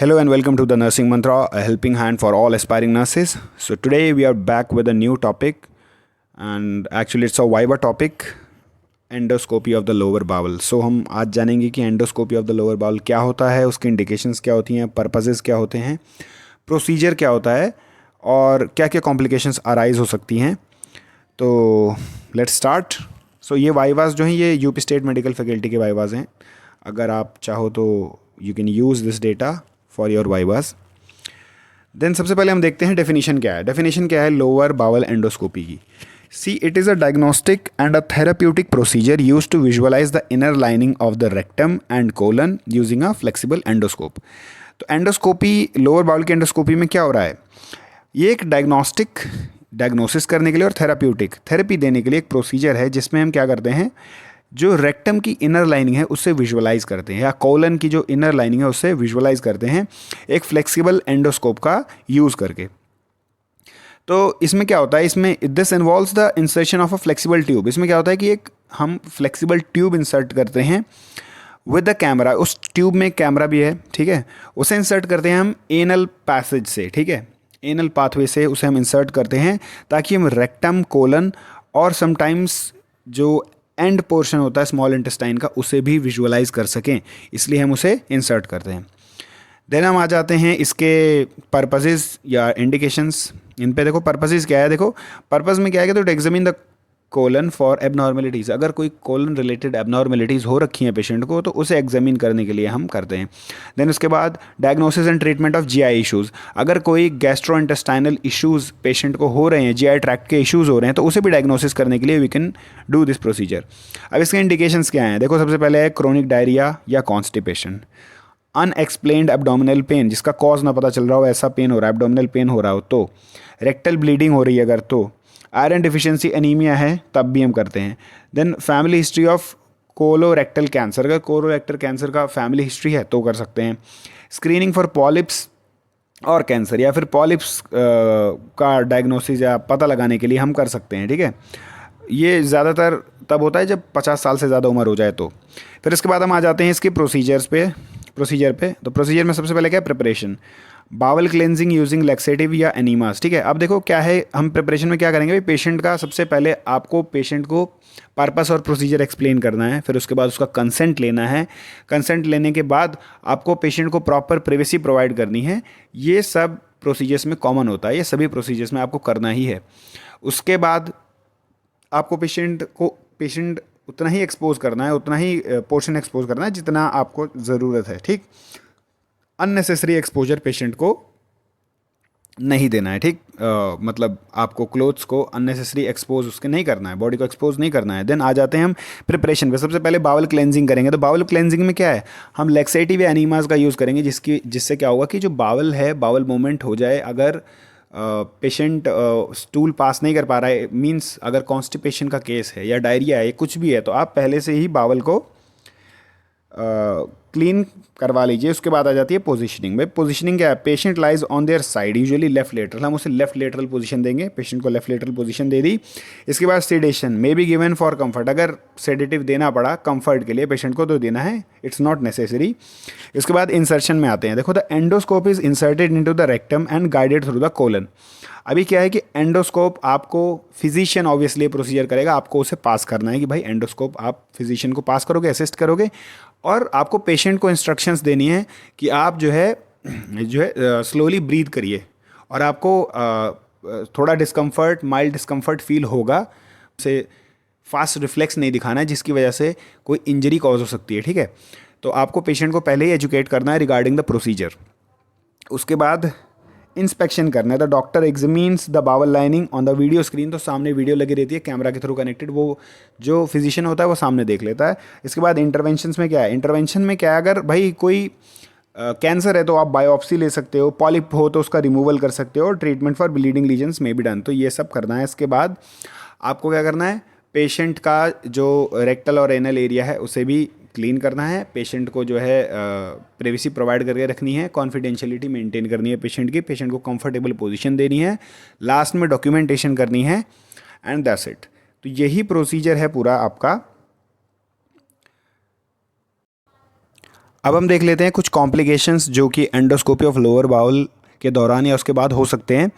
Hello and welcome to the Nursing Mantra, a helping hand for all aspiring nurses. So today we are back with a new topic, and actually it's a Viva topic, endoscopy of the lower bowel. So हम आज जानेंगे कि endoscopy of the lower bowel क्या होता है, उसकी indications क्या होती हैं, पर्पसेस क्या होते हैं, प्रोसीजर क्या होता है और क्या क्या कॉम्प्लिकेशंस अराइज हो सकती हैं. तो लेट्स स्टार्ट. सो ये वाइवास जो हैं ये यूपी स्टेट मेडिकल फैकल्टी के वाइवास हैं. अगर आप चाहो तो you can use this data for your vivas. Then सबसे पहले हम देखते हैं डेफिनेशन क्या है. डेफिनेशन क्या है लोअर बावल एंडोस्कोपी की. See it is a diagnostic and a therapeutic procedure use to visualise the inner lining of the rectum and colon using a flexible endoscope. तो एंडोस्कोपी लोअर बाउल की endoscopy में क्या हो रहा है, ये एक डायग्नोसिस करने के लिए और थेराप्यूटिक थेरेपी देने के लिए एक प्रोसीजर है जिसमें हम क्या करते हैं, जो रेक्टम की इनर लाइनिंग है उससे विजुअलाइज करते हैं या कोलन की जो इनर लाइनिंग है उससे विजुअलाइज करते हैं एक फ्लेक्सिबल एंडोस्कोप का यूज़ करके. तो इसमें क्या होता है, इसमें this involves the insertion of a flexible tube. इसमें क्या होता है कि एक हम फ्लेक्सिबल ट्यूब इंसर्ट करते हैं विद द कैमरा. उस ट्यूब में कैमरा भी है, ठीक है. उसे इंसर्ट करते हैं हम एनल पैसेज से, ठीक है, एनल पाथवे से उसे हम इंसर्ट करते हैं ताकि हम रेक्टम कोलन और समटाइम्स जो एंड पोर्शन होता है स्मॉल इंटेस्टाइन का उसे भी विजुअलाइज कर सकें, इसलिए हम उसे इंसर्ट करते हैं. देन हम आ जाते हैं इसके पर्पसेस या इंडिकेशंस. इन पे देखो पर्पसेस क्या है. देखो पर्पस में क्या है कि तो examine the colon for abnormalities. अगर कोई कोलन रिलेटेड एबनॉर्मेलिटीज़ हो रखी हैं पेशेंट को तो उसे एग्जामिन करने के लिए हम करते हैं. देन उसके बाद diagnosis and treatment of GI issues. अगर कोई गैस्ट्रो इंटेस्टाइनल इश्यूज़ पेशेंट को हो रहे हैं, जीआई ट्रैक्ट के इश्यूज़ हो रहे हैं, तो उसे भी डायग्नोसिस करने के लिए we can do this procedure. अब इसके इंडिकेशंस क्या हैं. देखो सबसे पहले है क्रोनिक डायरिया या कॉन्स्टिपेशन, अनएक्सप्लेन्ड एब्डोमिनल पेन जिसका कॉज ना पता चल रहा हो, ऐसा पेन हो रहा है, एब्डोमिनल पेन हो रहा हो तो, रेक्टल ब्लीडिंग हो रही है अगर तो, आयरन डिफिशिएंसी एनीमिया है तब भी हम करते हैं. Then family history of colorectal cancer, अगर कोलोरेक्टल कैंसर का फैमिली हिस्ट्री है तो कर सकते हैं. स्क्रीनिंग फॉर पॉलिप्स और कैंसर या फिर पॉलिप्स का डायग्नोसिस या पता लगाने के लिए हम कर सकते हैं, ठीक है. ये ज़्यादातर तब होता है जब 50 साल से ज़्यादा उम्र हो जाए तो. फिर इसके बाद हम आ जाते हैं इसके प्रोसीजर पे. तो प्रोसीजर में सबसे पहले क्या है, preparation, bowel cleansing using laxative या एनीमास, ठीक है. अब देखो क्या है, हम प्रिपरेशन में क्या करेंगे भाई, पेशेंट का सबसे पहले आपको पेशेंट को पर्पस और प्रोसीजर एक्सप्लेन करना है. फिर उसके बाद उसका कंसेंट लेना है. कंसेंट लेने के बाद आपको पेशेंट को प्रॉपर प्राइवेसी प्रोवाइड करनी है. ये सब प्रोसीजर्स में कॉमन होता है, ये सभी प्रोसीजर्स में आपको करना ही है. उसके बाद आपको पेशेंट उतना ही एक्सपोज करना है, उतना ही पोर्शन एक्सपोज करना है जितना आपको ज़रूरत है, ठीक. अननेसेसरी एक्सपोजर पेशेंट को नहीं देना है, ठीक. मतलब आपको क्लोथ्स को अननेसेसरी एक्सपोज उसके नहीं करना है, बॉडी को एक्सपोज नहीं करना है. देन आ जाते हैं हम प्रिपरेशन पे. सबसे पहले बावल क्लेंजिंग करेंगे. तो बावल क्लेंजिंग में क्या है, हम लैक्सेटिव या एनीमास का यूज़ करेंगे जिससे क्या होगा कि जो बावल है बावल मूवमेंट हो जाए. अगर पेशेंट स्टूल पास नहीं कर पा रहा है, मींस अगर कॉन्स्टिपेशन का केस है या डायरिया है, कुछ भी है, तो आप पहले से ही बावल को क्लीन करवा लीजिए. उसके बाद आ जाती है पोजीशनिंग. भाई पोजीशनिंग क्या है, patient lies on their side, usually left lateral, हम उसे लेफ्ट लेटरल पोजीशन देंगे. पेशेंट को लेफ्ट लेटरल पोजीशन दे दी. इसके बाद sedation may be given for comfort, अगर सेडेटिव देना पड़ा कंफर्ट के लिए पेशेंट को तो देना है, इट्स नॉट नेसेसरी. इसके बाद इंसर्शन में आते हैं. देखो the endoscope is inserted into the rectum and guided through the colon. अभी क्या है कि एंडोस्कोप आपको फिजिशियन ऑब्वियसली प्रोसीजर करेगा, आपको उसे पास करना है कि भाई एंडोस्कोप आप फिजिशियन को पास करोगे, असिस्ट करोगे, और आपको पेशेंट को इंस्ट्रक्शंस देनी है कि आप जो है स्लोली ब्रीथ करिए, और आपको थोड़ा डिस्कम्फर्ट, माइल्ड डिस्कम्फर्ट फील होगा, उसे फास्ट रिफ्लेक्स नहीं दिखाना है जिसकी वजह से कोई इंजरी कॉज हो सकती है, ठीक है. तो आपको पेशेंट को पहले ही एजुकेट करना है रिगार्डिंग द प्रोसीजर. उसके बाद इंस्पेक्शन करना है. The doctor examines the bowel lining on the video screen. तो सामने वीडियो लगी रहती है कैमरा के थ्रू कनेक्टेड, वो जो फिजिशियन होता है वो सामने देख लेता है. इसके बाद इंटरवेंशंस में क्या है, इंटरवेंशन में क्या है, अगर भाई कोई कैंसर है तो आप बायोप्सी ले सकते हो, पॉलिप हो तो उसका रिमूवल कर सकते हो, ट्रीटमेंट फॉर ब्लीडिंग लीजन्स में भी डन. तो ये सब करना है. इसके बाद आपको क्या करना है, पेशेंट का जो रेक्टल और एनल एरिया है उसे भी क्लीन करना है. पेशेंट को जो है प्राइवेसी प्रोवाइड करके रखनी है, कॉन्फिडेंशियलिटी मेंटेन करनी है पेशेंट की, पेशेंट को कंफर्टेबल पोजीशन देनी है, लास्ट में डॉक्यूमेंटेशन करनी है, एंड दैट्स इट. तो यही प्रोसीजर है पूरा आपका. अब हम देख लेते हैं कुछ कॉम्प्लिकेशंस जो कि एंडोस्कोपी ऑफ लोअर बाउल के दौरान या उसके बाद हो सकते हैं,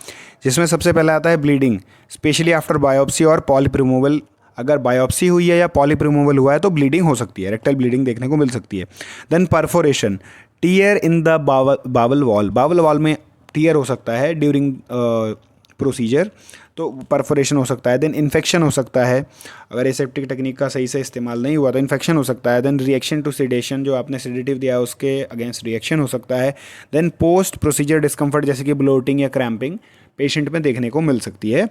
जिसमें सबसे पहले आता है ब्लीडिंग, स्पेशली आफ्टर बायोप्सी और पॉलिप रिमूवल। अगर बायोप्सी हुई है या पॉलिप रिमूवल हुआ है तो ब्लीडिंग हो सकती है, रेक्टल ब्लीडिंग देखने को मिल सकती है। Then perforation, tear in the bowel wall में टीयर हो सकता है ड्यूरिंग प्रोसीजर, तो परफोरेशन हो सकता है। देन इन्फेक्शन हो सकता है, अगर एसेप्टिक टेक्निक का सही से इस्तेमाल नहीं हुआ तो इन्फेक्शन हो सकता है। देन रिएक्शन टू सेडेशन, जो आपने सेडेटिव दिया है उसके अगेंस्ट रिएक्शन हो सकता है। देन पोस्ट प्रोसीजर डिस्कम्फर्ट जैसे कि ब्लोटिंग या क्रैम्पिंग पेशेंट में देखने को मिल सकती है।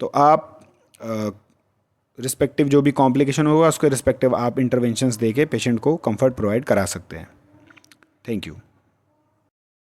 तो आप रिस्पेक्टिव जो भी कॉम्प्लिकेशन होगा उसके रिस्पेक्टिव आप इंटरवेंशंस दे के पेशेंट को कंफर्ट प्रोवाइड करा सकते हैं। Thank you.